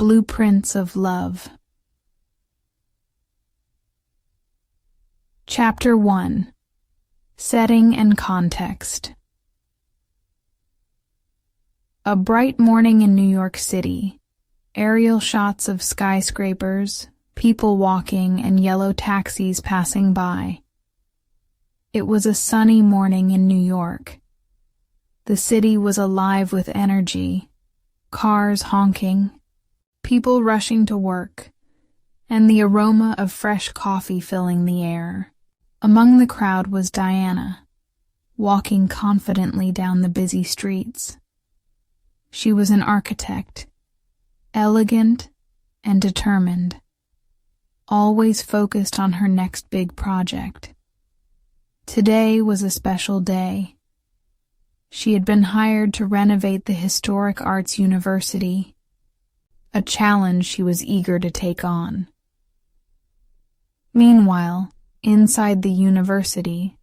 Blueprints of Love. Chapter 1. Setting and Context. A bright morning in New York City. Aerial shots of skyscrapers, people walking, and yellow taxis passing by. It was a sunny morning in New York. The city was alive with energy, cars honking, people rushing to work, and the aroma of fresh coffee filling the air. Among the crowd was Diana, walking confidently down the busy streets. She was an architect, elegant and determined, always focused on her next big project. Today was a special day. She had been hired to renovate the Historic Arts University, a challenge she was eager to take on. Meanwhile, inside the university,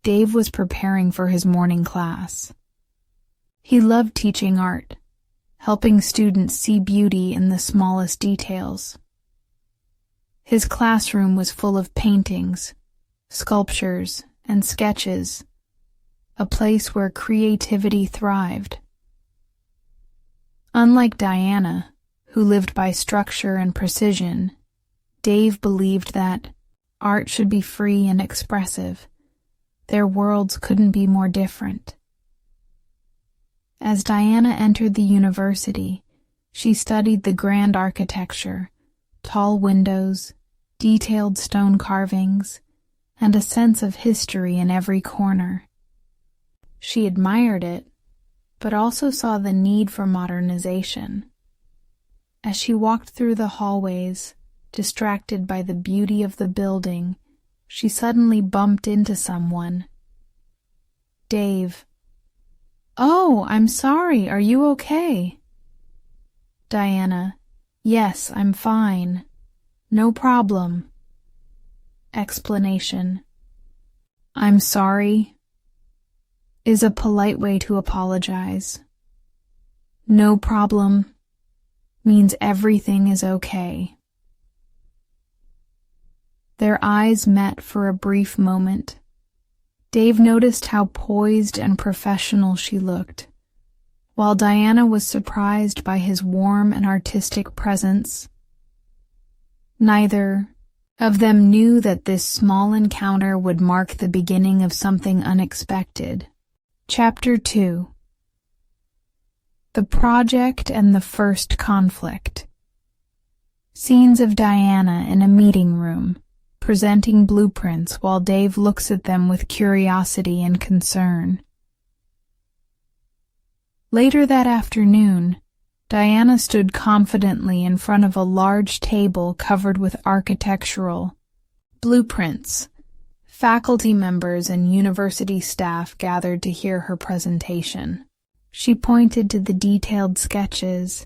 Dave was preparing for his morning class. He loved teaching art, helping students see beauty in the smallest details. His classroom was full of paintings, sculptures, and sketches, a place where creativity thrived. Unlike Diana, who lived by structure and precision, Dave believed that art should be free and expressive. Their worlds couldn't be more different. As Diana entered the university, she studied the grand architecture, tall windows, detailed stone carvings, and a sense of history in every corner. She admired it, but also saw the need for modernization. As she walked through the hallways, distracted by the beauty of the building, she suddenly bumped into someone. Dave. "Oh, I'm sorry. Are you okay?" Diana. "Yes, I'm fine. No problem." Explanation. "I'm sorry" is a polite way to apologize. "No problem" means everything is okay. Their eyes met for a brief moment. Dave noticed how poised and professional she looked, while Diana was surprised by his warm and artistic presence. Neither of them knew that this small encounter would mark the beginning of something unexpected. Chapter 2. The Project and the First Conflict. Scenes of Diana in a meeting room, presenting blueprints while Dave looks at them with curiosity and concern. Later that afternoon, Diana stood confidently in front of a large table covered with architectural blueprints. Faculty members and university staff gathered to hear her presentation. She pointed to the detailed sketches,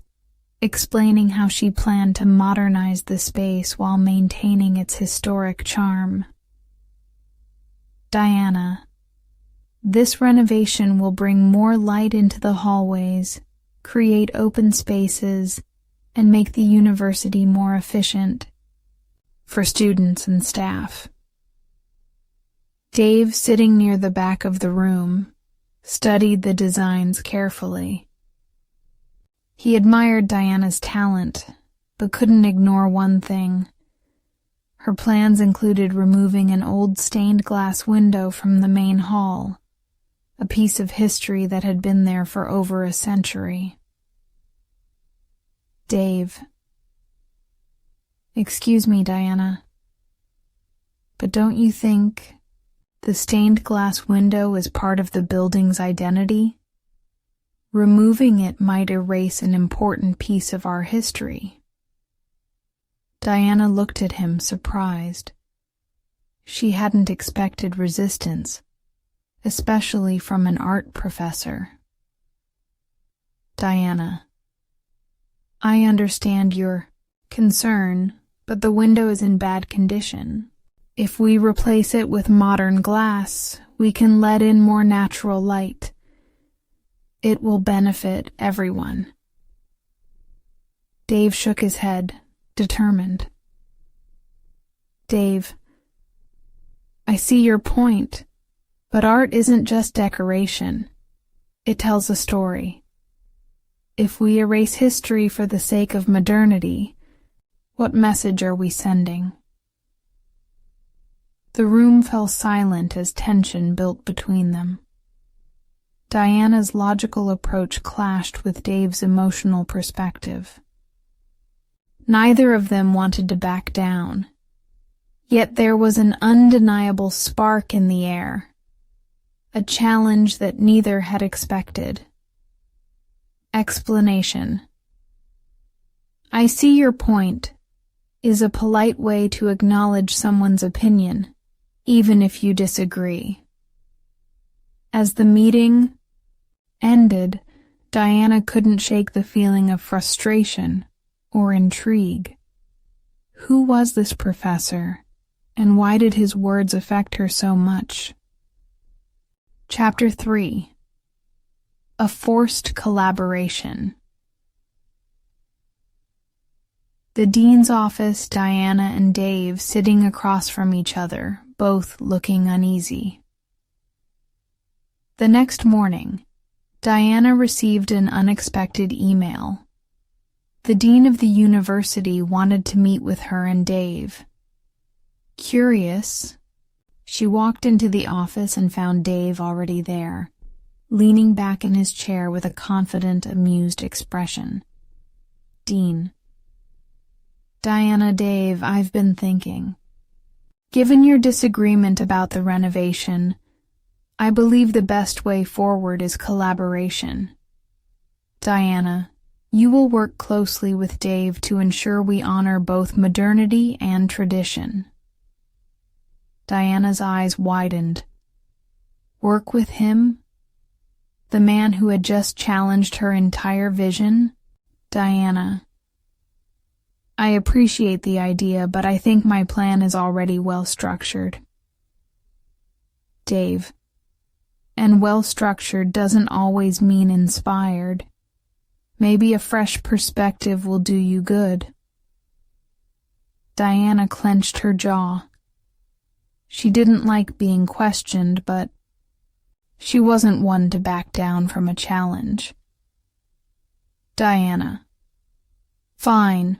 explaining how she planned to modernize the space while maintaining its historic charm. Diana. This renovation will bring more light into the hallways, create open spaces, and make the university more efficient for students and staff. Dave, sitting near the back of the room, studied the designs carefully. He admired Diana's talent, but couldn't ignore one thing. Her plans included removing an old stained glass window from the main hall, a piece of history that had been there for over a century. Dave. Excuse me, Diana, but don't you think the stained glass window is part of the building's identity? Removing it might erase an important piece of our history. Diana looked at him, surprised. She hadn't expected resistance, especially from an art professor. Diana. I understand your concern, but the window is in bad condition. If we replace it with modern glass, we can let in more natural light. It will benefit everyone. Dave shook his head, determined. Dave, I see your point, but art isn't just decoration. It tells a story. If we erase history for the sake of modernity, what message are we sending? The room fell silent as tension built between them. Diana's logical approach clashed with Dave's emotional perspective. Neither of them wanted to back down, yet there was an undeniable spark in the air, a challenge that neither had expected. Explanation. I see your point is a polite way to acknowledge someone's opinion, even if you disagree. As the meeting ended, Diana couldn't shake the feeling of frustration or intrigue. Who was this professor, and why did his words affect her so much? Chapter 3. A Forced Collaboration. The dean's office, Diana and Dave sitting across from each other, both looking uneasy. The next morning, Diana received an unexpected email. The dean of the university wanted to meet with her and Dave. Curious, she walked into the office and found Dave already there, leaning back in his chair with a confident, amused expression. Dean. Diana, Dave, I've been thinking. Given your disagreement about the renovation, I believe the best way forward is collaboration. Diana, you will work closely with Dave to ensure we honor both modernity and tradition. Diana's eyes widened. Work with him? The man who had just challenged her entire vision? Diana. I appreciate the idea, but I think my plan is already well structured. Dave. And well structured doesn't always mean inspired. Maybe a fresh perspective will do you good. Diana clenched her jaw. She didn't like being questioned, but she wasn't one to back down from a challenge. Diana. Fine,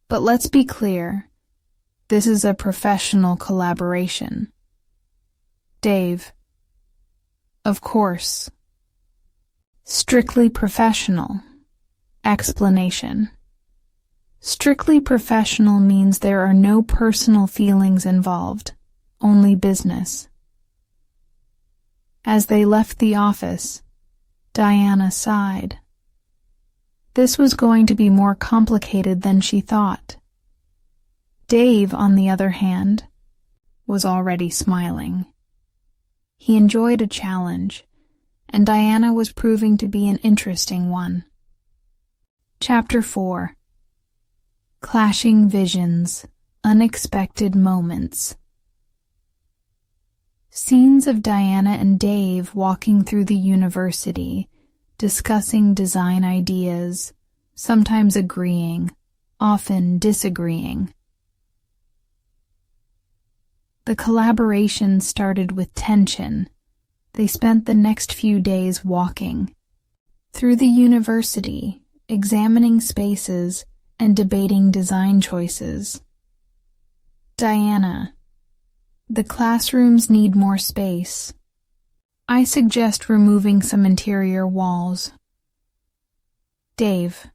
but let's be clear. This is a professional collaboration. Dave. Of course. Strictly professional. Explanation. Strictly professional means there are no personal feelings involved, only business. As they left the office, Diana sighed. This was going to be more complicated than she thought. Dave, on the other hand, was already smiling. He enjoyed a challenge, and Diana was proving to be an interesting one. Chapter 4. Clashing Visions, Unexpected Moments. Scenes of Diana and Dave walking through the university, discussing design ideas, sometimes agreeing, often disagreeing. The collaboration started with tension. They spent the next few days walking through the university, examining spaces and debating design choices. Diana. The classrooms need more space. I suggest removing some interior walls. Dave.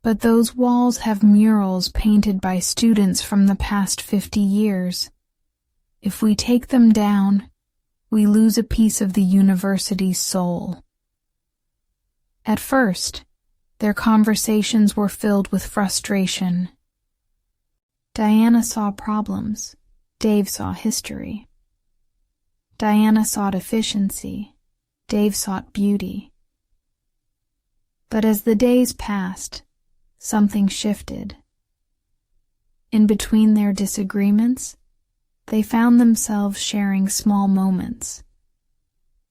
But those walls have murals painted by students from the past 50 years. If we take them down, we lose a piece of the university's soul. At first, their conversations were filled with frustration. Diana saw problems. Dave saw history. Diana sought efficiency. Dave sought beauty. But as the days passed, something shifted. In between their disagreements, they found themselves sharing small moments,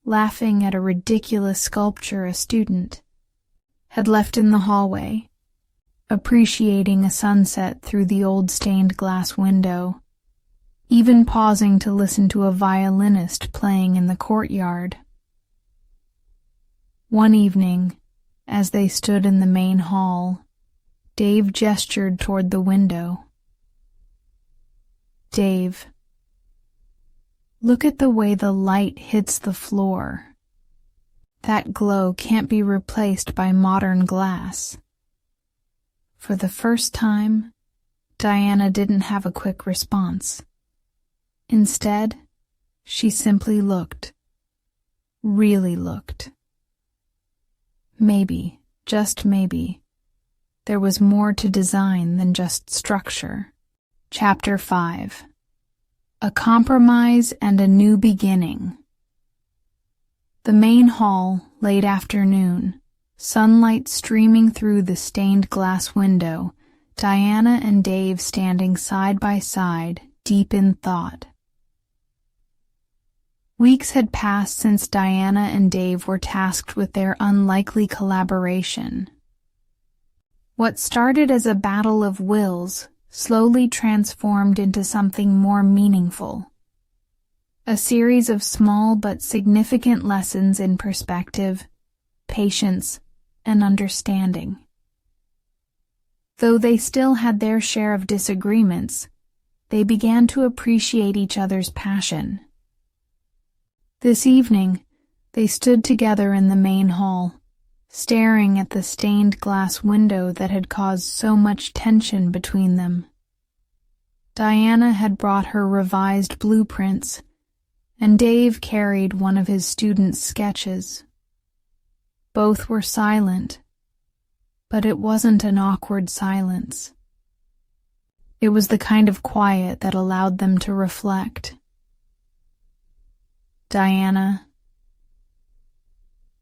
laughing at a ridiculous sculpture a student had left in the hallway, appreciating a sunset through the old stained glass window, even pausing to listen to a violinist playing in the courtyard. One evening, as they stood in the main hall, Dave gestured toward the window. "Dave, look at the way the light hits the floor. That glow can't be replaced by modern glass." For the first time, Diana didn't have a quick response. Instead, she simply looked. Really looked. Maybe, just maybe, there was more to design than just structure. Chapter 5. A Compromise and a New Beginning. The main hall, late afternoon, sunlight streaming through the stained glass window, Diana and Dave standing side by side, deep in thought. Weeks had passed since Diana and Dave were tasked with their unlikely collaboration. What started as a battle of wills slowly transformed into something more meaningful. A series of small but significant lessons in perspective, patience, and understanding. Though they still had their share of disagreements, they began to appreciate each other's passion. This evening, they stood together in the main hall, staring at the stained glass window that had caused so much tension between them. Diana had brought her revised blueprints, and Dave carried one of his students' sketches. Both were silent, but it wasn't an awkward silence. It was the kind of quiet that allowed them to reflect. Diana,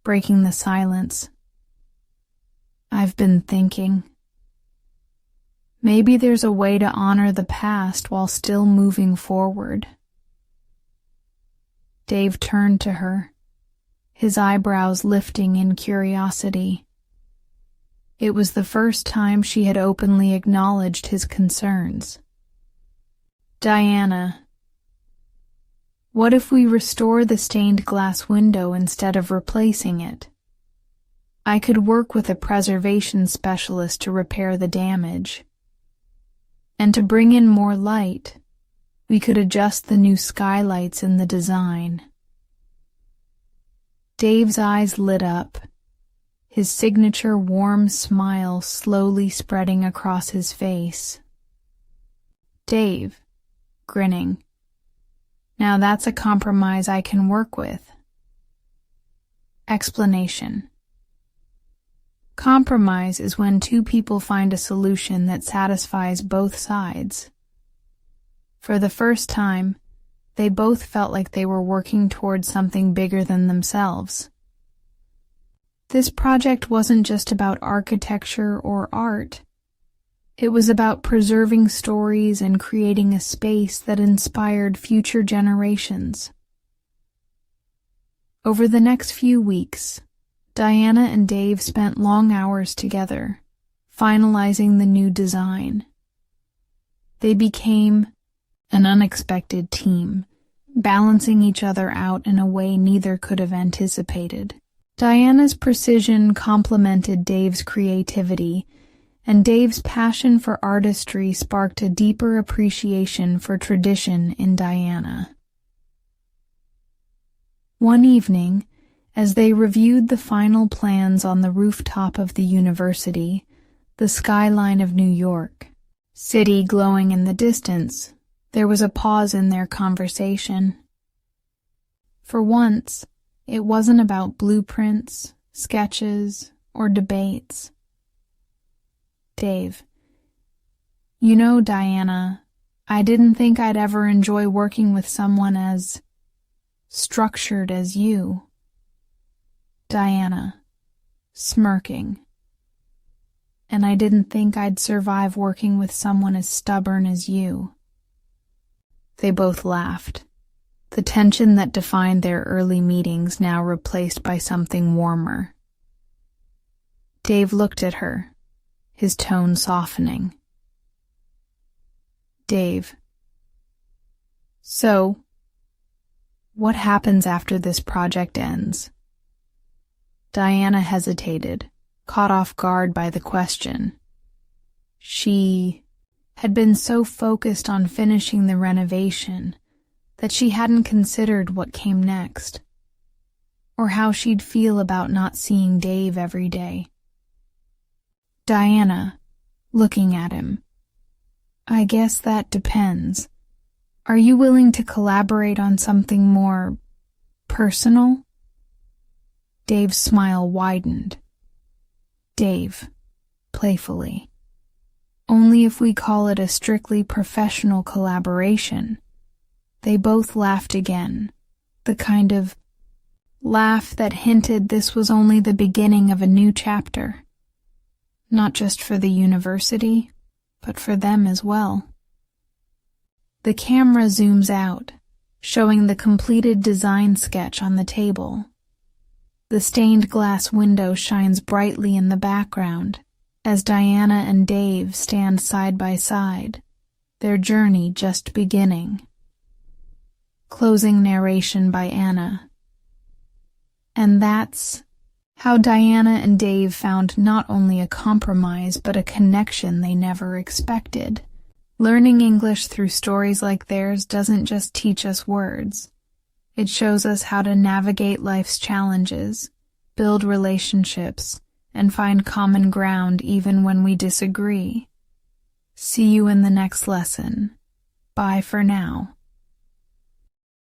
breaking the silence, "I've been thinking. Maybe there's a way to honor the past while still moving forward." Dave turned to her, his eyebrows lifting in curiosity. It was the first time she had openly acknowledged his concerns. "Diana, what if we restore the stained glass window instead of replacing it? I could work with a preservation specialist to repair the damage. And to bring in more light, we could adjust the new skylights in the design." Dave's eyes lit up, his signature warm smile slowly spreading across his face. Dave, grinning, "Now that's a compromise I can work with." Explanation. Compromise is when two people find a solution that satisfies both sides. For the first time, they both felt like they were working towards something bigger than themselves. This project wasn't just about architecture or art. It was about preserving stories and creating a space that inspired future generations. Over the next few weeks, Diana and Dave spent long hours together, finalizing the new design. They became an unexpected team, balancing each other out in a way neither could have anticipated. Diana's precision complemented Dave's creativity, and Dave's passion for artistry sparked a deeper appreciation for tradition in Diana. One evening, as they reviewed the final plans on the rooftop of the university, the skyline of New York, city glowing in the distance, there was a pause in their conversation. For once, it wasn't about blueprints, sketches, or debates. "Dave, you know, Diana, I didn't think I'd ever enjoy working with someone as structured as you." Diana, smirking. "And I didn't think I'd survive working with someone as stubborn as you." They both laughed, the tension that defined their early meetings now replaced by something warmer. Dave looked at her, his tone softening. Dave. So, what happens after this project ends? Diana hesitated, caught off guard by the question. She had been so focused on finishing the renovation that she hadn't considered what came next, or how she'd feel about not seeing Dave every day. Diana, looking at him. I guess that depends. Are you willing to collaborate on something more personal? Dave's smile widened. Dave, playfully. Only if we call it a strictly professional collaboration. They both laughed again, the kind of laugh that hinted this was only the beginning of a new chapter. Not just for the university, but for them as well. The camera zooms out, showing the completed design sketch on the table. The stained glass window shines brightly in the background as Diana and Dave stand side by side, their journey just beginning. Closing narration by Anna. And that's how Diana and Dave found not only a compromise but a connection they never expected. Learning English through stories like theirs doesn't just teach us words. It shows us how to navigate life's challenges, build relationships, and find common ground even when we disagree. See you in the next lesson. Bye for now.